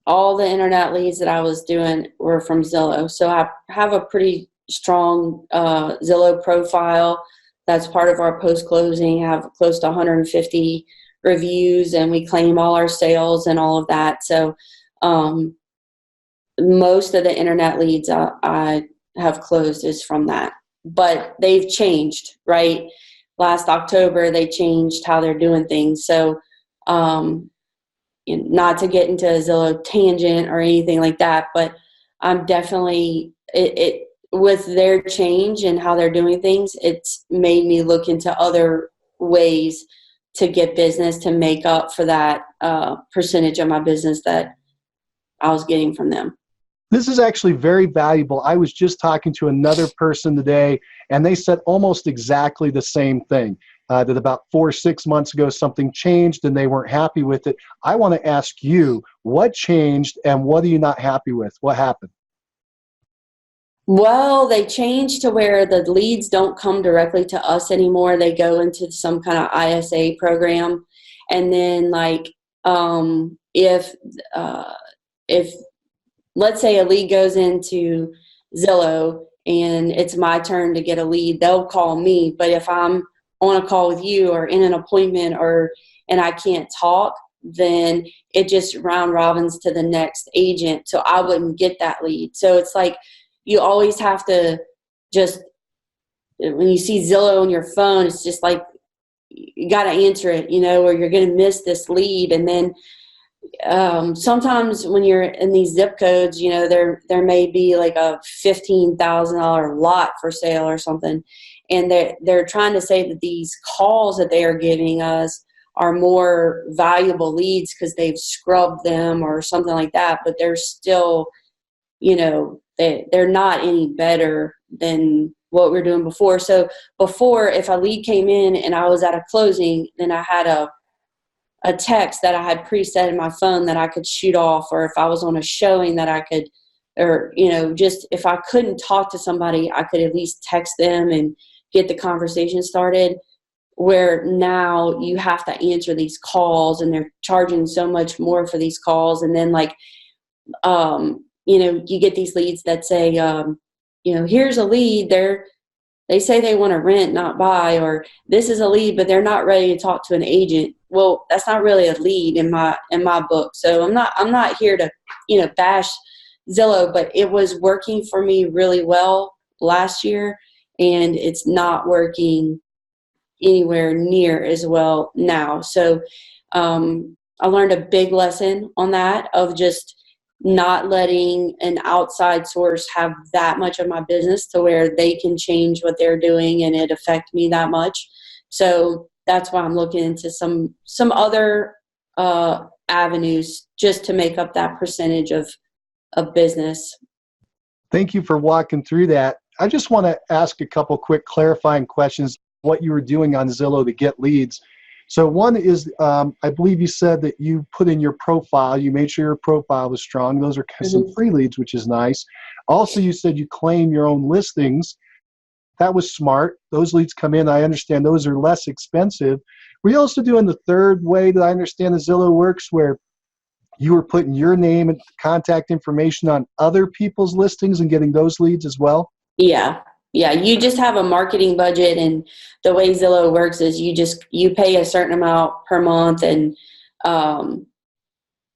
All the internet leads that I was doing were from Zillow. So I have a pretty strong Zillow profile. That's part of our post-closing. I have close to 150 reviews, and we claim all our sales and all of that. So most of the internet leads I have closed is from that. But they've changed, right? Last October, they changed how they're doing things. So not to get into a Zillow tangent or anything like that, but I'm definitely, with their change and how they're doing things, it's made me look into other ways to get business to make up for that percentage of my business that I was getting from them. This is actually very valuable. I was just talking to another person today, and they said almost exactly the same thing, that about 4 or 6 months ago, something changed and they weren't happy with it. I want to ask you, what changed and what are you not happy with? What happened? Well, they changed to where the leads don't come directly to us anymore. They go into some kind of ISA program. And then if let's say a lead goes into Zillow and it's my turn to get a lead, they'll call me. But if I'm on a call with you or in an appointment and I can't talk, then it just round robins to the next agent. So I wouldn't get that lead. So it's like, you always have to just, when you see Zillow on your phone, it's just like, you got to answer it, or you're going to miss this lead. And then sometimes when you're in these zip codes, there may be like a $15,000 lot for sale or something. And they're trying to say that these calls that they are giving us are more valuable leads because they've scrubbed them or something like that. But they're still, they're not any better than what we're doing before. So before, if a lead came in and I was at a closing, then I had a text that I had preset in my phone that I could shoot off, or if I was on a showing that I could, or, just if I couldn't talk to somebody, I could at least text them and get the conversation started. Where now you have to answer these calls and they're charging so much more for these calls. And then you get these leads that say, here's a lead. They say they want to rent, not buy, or this is a lead, but they're not ready to talk to an agent. Well, that's not really a lead in my book. So I'm not here to, bash Zillow, but it was working for me really well last year, and it's not working anywhere near as well now. So I learned a big lesson on that, of just not letting an outside source have that much of my business to where they can change what they're doing and it affect me that much. So that's why I'm looking into some other avenues just to make up that percentage of business. Thank you for walking through that. I just want to ask a couple quick clarifying questions, what you were doing on Zillow to get leads. So one is, I believe you said that you put in your profile, you made sure your profile was strong. Those are some free leads, which is nice. Also, you said you claim your own listings. That was smart. Those leads come in. I understand those are less expensive. Were you also doing the third way that I understand the Zillow works, where you were putting your name and contact information on other people's listings and getting those leads as well? Yeah. You just have a marketing budget, and the way Zillow works is you pay a certain amount per month, and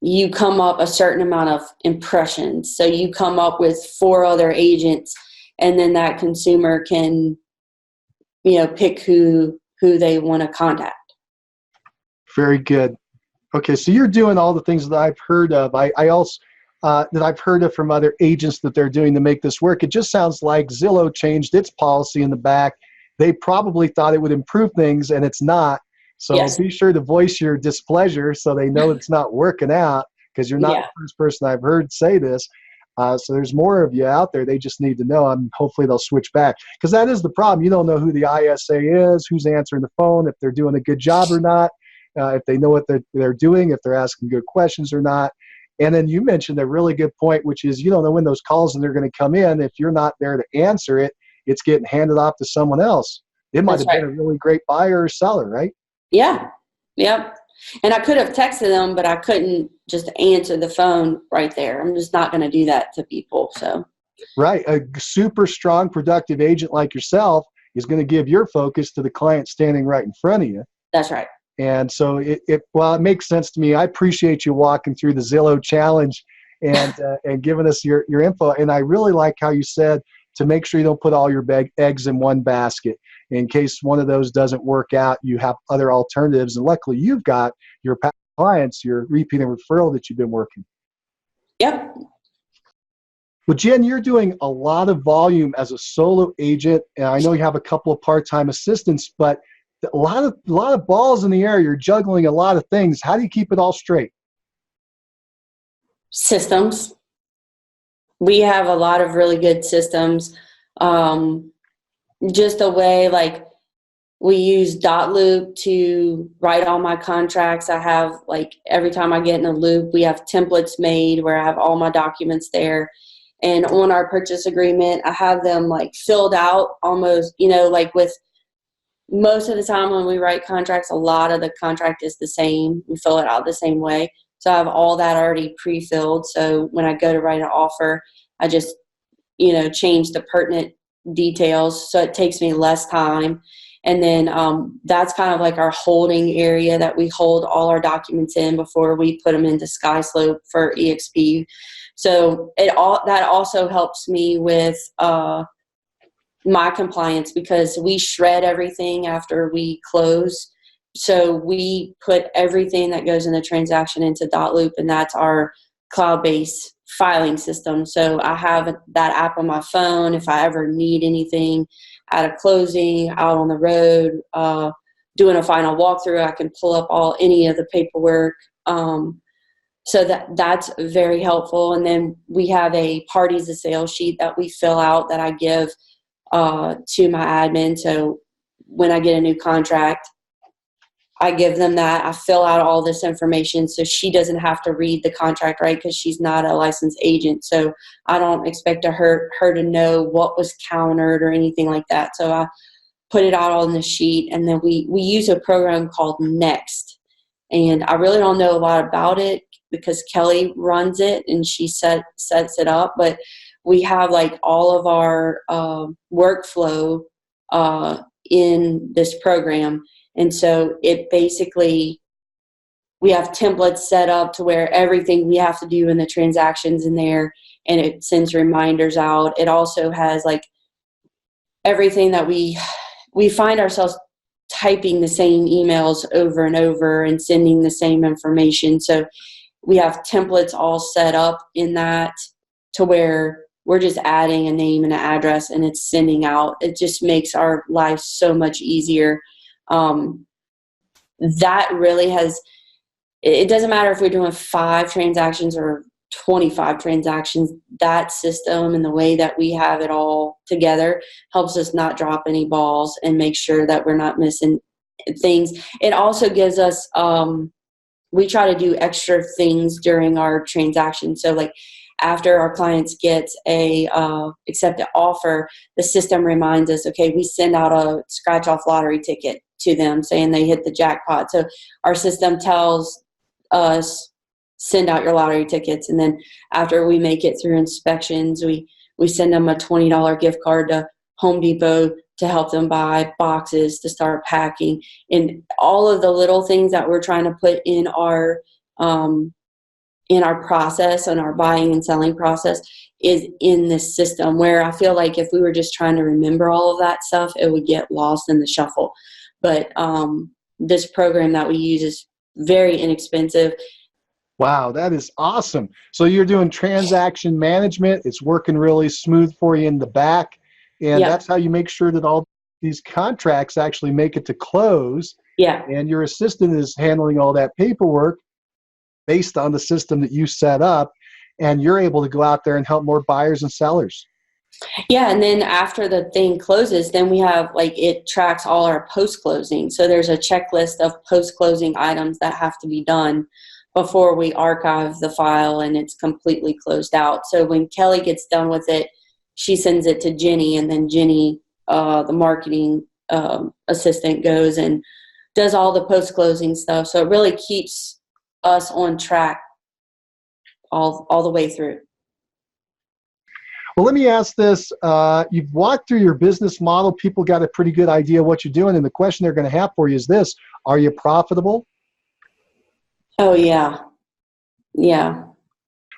you come up a certain amount of impressions. So you come up with 4 other agents, and then that consumer can, pick who they want to contact. Very good. Okay, so you're doing all the things that I've heard of. I also that I've heard of from other agents that they're doing to make this work. It just sounds like Zillow changed its policy in the back. They probably thought it would improve things, and it's not. So Yes. Be sure to voice your displeasure so they know it's not working out, because you're not the first person I've heard say this. So there's more of you out there. They just need to know, and hopefully they'll switch back. Because that is the problem. You don't know who the ISA is, who's answering the phone, if they're doing a good job or not, if they know what they're doing, if they're asking good questions or not. And then you mentioned a really good point, which is you don't know when those calls are going to come in. If you're not there to answer it, it's getting handed off to someone else. It might have been a really great buyer or seller, right? Yeah. Yep. And I could have texted them, but I couldn't just answer the phone right there. I'm just not going to do that to people. So. Right. A super strong, productive agent like yourself is going to give your focus to the client standing right in front of you. That's right. And so it makes sense to me. I appreciate you walking through the Zillow challenge and giving us your info. And I really like how you said to make sure you don't put all your eggs in one basket. In case one of those doesn't work out, you have other alternatives. And luckily, you've got your clients, your repeat and referral that you've been working. Yep. Well, Jen, you're doing a lot of volume as a solo agent. And I know you have a couple of part-time assistants, but a lot of balls in the air. You're juggling a lot of things. How do you keep it all straight? Systems. We have a lot of really good systems. Just the way, like, we use .loop to write all my contracts. I have, like, every time I get in a loop, we have templates made where I have all my documents there. And on our purchase agreement, I have them, like, filled out almost, like, with most of the time when we write contracts, a lot of the contract is the same. We fill it out the same way. So I have all that already pre-filled. So when I go to write an offer, I just, change the pertinent details. So it takes me less time. And then that's kind of like our holding area that we hold all our documents in before we put them into SkySlope for EXP. So that also helps me with my compliance, because we shred everything after we close. So we put everything that goes in the transaction into .loop, and that's our cloud-based filing system. So I have that app on my phone. If I ever need anything at a closing, out on the road, doing a final walkthrough, I can pull up any of the paperwork. So that's very helpful. And then we have a parties to sale sheet that we fill out that I give to my admin. So when I get a new contract, I give them that. I fill out all this information so she doesn't have to read the contract, right? Because she's not a licensed agent. So I don't expect her to know what was countered or anything like that. So I put it out on the sheet, and then we use a program called Next. And I really don't know a lot about it because Kelly runs it and she sets it up. But we have, like, all of our workflow in this program. And so it basically, we have templates set up to where everything we have to do in the transactions in there, and it sends reminders out. It also has, like, everything that we find ourselves typing the same emails over and over and sending the same information. So we have templates all set up in that to where we're just adding a name and an address and it's sending out. It just makes our life so much easier. That really has, it doesn't matter if we're doing 5 transactions or 25 transactions, that system and the way that we have it all together helps us not drop any balls and make sure that we're not missing things. It also gives us, we try to do extra things during our transaction. So like after our clients get a accepted offer, the system reminds us, okay, we send out a scratch off lottery ticket to them saying they hit the jackpot. So our system tells us, send out your lottery tickets. And then after we make it through inspections, we send them a $20 gift card to Home Depot to help them buy boxes to start packing. And all of the little things that we're trying to put in our process, and our buying and selling process, is in this system, where I feel like if we were just trying to remember all of that stuff, it would get lost in the shuffle. But this program that we use is very inexpensive. Wow, that is awesome. So you're doing transaction management. It's working really smooth for you in the back. And Yeah. that's how you make sure that all these contracts actually make it to close. Yeah. And your assistant is handling all that paperwork based on the system that you set up. And you're able to go out there and help more buyers and sellers. Yeah, and then after the thing closes, then we have, like, it tracks all our post-closing. So there's a checklist of post-closing items that have to be done before we archive the file and it's completely closed out. So when Kelly gets done with it, she sends it to Jenny, and then Jenny, the marketing assistant, goes and does all the post-closing stuff. So it really keeps us on track all the way through. Well, let me ask this. You've walked through your business model. People got a pretty good idea of what you're doing. And the question they're going to have for you is this: are you profitable? Oh, yeah. Yeah.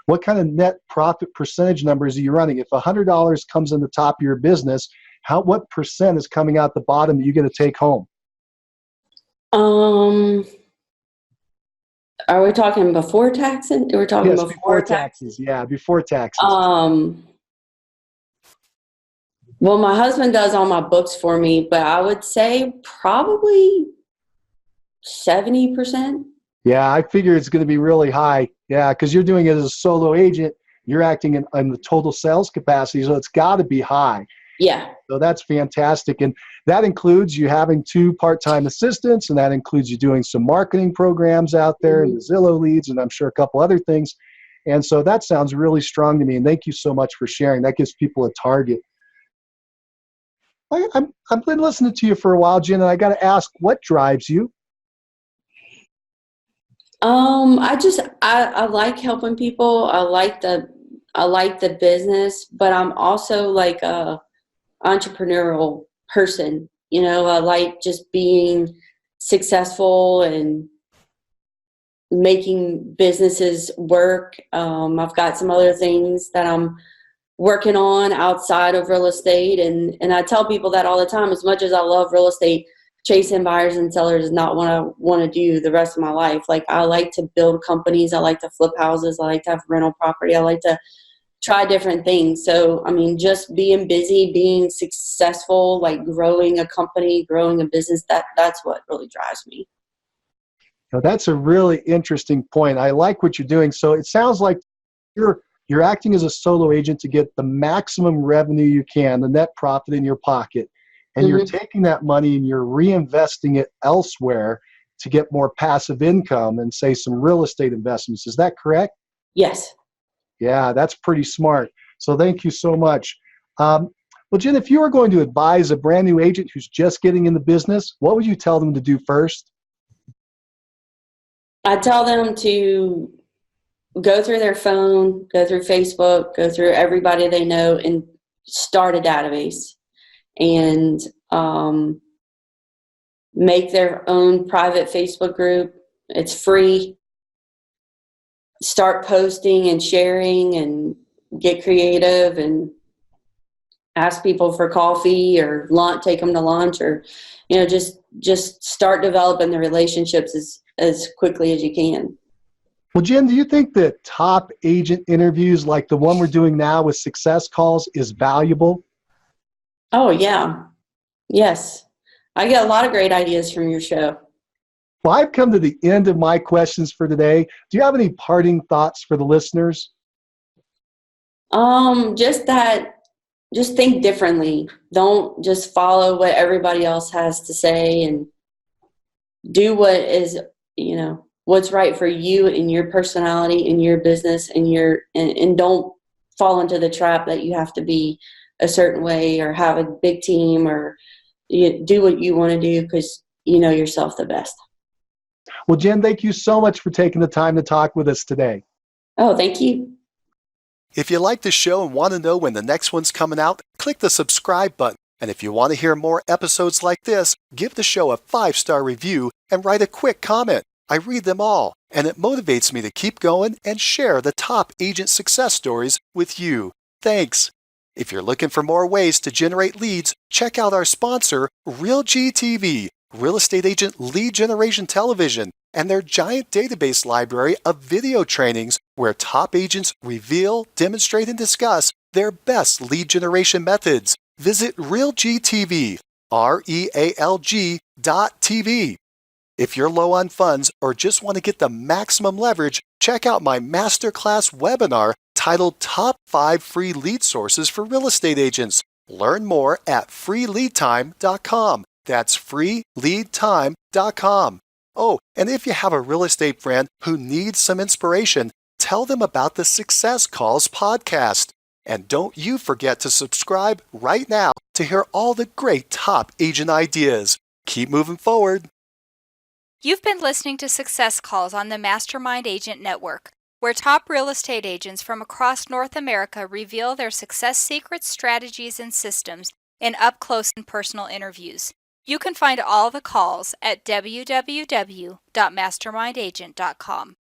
What kind of net profit percentage numbers are you running? If $100 comes in the top of your business, what percent is coming out the bottom that you get to take home? Are we talking before taxes? We're talking Yes, before taxes. Yeah, before taxes. Well, my husband does all my books for me, but I would say probably 70%. Yeah, I figure it's going to be really high. Yeah, because you're doing it as a solo agent. You're acting in the total sales capacity, so it's got to be high. Yeah. So that's fantastic. And that includes you having 2 part-time assistants, and that includes you doing some marketing programs out there, and the Zillow leads, and I'm sure a couple other things. And so that sounds really strong to me, and thank you so much for sharing. That gives people a target. I've been listening to you for a while, Jen, and I got to ask, what drives you? I like helping people. I like the business, but I'm also like a entrepreneurial person. You know, I like just being successful and making businesses work. I've got some other things that I'm working on outside of real estate, and I tell people that all the time. As much as I love real estate, chasing buyers and sellers is not what I want to do the rest of my life. Like, I like to build companies. I like to flip houses. I like to have rental property. I like to try different things. So, I mean, just being busy, being successful, like growing a company, growing a business, that's what really drives me. Now, that's a really interesting point. I like what you're doing. So it sounds like you're acting as a solo agent to get the maximum revenue you can, the net profit in your pocket. And you're taking that money and you're reinvesting it elsewhere to get more passive income and, say, some real estate investments. Is that correct? Yes. Yeah, that's pretty smart. So thank you so much. Well, Jen, if you were going to advise a brand new agent who's just getting in the business, what would you tell them to do first? I tell them to go through their phone, go through Facebook, go through everybody they know, and start a database. And make their own private Facebook group. It's free. Start posting and sharing and get creative and ask people for coffee or lunch, take them to lunch, or, you know, just start developing the relationships as quickly as you can. Well, Jen, do you think that top agent interviews like the one we're doing now with Success Calls is valuable? Oh, yeah. Yes. I get a lot of great ideas from your show. Well, I've come to the end of my questions for today. Do you have any parting thoughts for the listeners? Just think differently. Don't just follow what everybody else has to say, and do what is, what's right for you and your personality and your business and don't fall into the trap that you have to be a certain way or have a big team or do what you want to do because you know yourself the best. Well, Jen, thank you so much for taking the time to talk with us today. Oh, thank you. If you like the show and want to know when the next one's coming out, click the subscribe button. And if you want to hear more episodes like this, give the show a 5-star review and write a quick comment. I read them all, and it motivates me to keep going and share the top agent success stories with you. Thanks. If you're looking for more ways to generate leads, check out our sponsor, RealGTV, Real Estate Agent Lead Generation Television, and their giant database library of video trainings where top agents reveal, demonstrate, and discuss their best lead generation methods. Visit RealGTV, REALG.TV. If you're low on funds or just want to get the maximum leverage, check out my masterclass webinar titled Top 5 Free Lead Sources for Real Estate Agents. Learn more at freeleadtime.com. That's freeleadtime.com. Oh, and if you have a real estate friend who needs some inspiration, tell them about the Success Calls podcast. And don't you forget to subscribe right now to hear all the great top agent ideas. Keep moving forward. You've been listening to Success Calls on the Mastermind Agent Network, where top real estate agents from across North America reveal their success secrets, strategies, and systems in up-close and personal interviews. You can find all the calls at www.mastermindagent.com.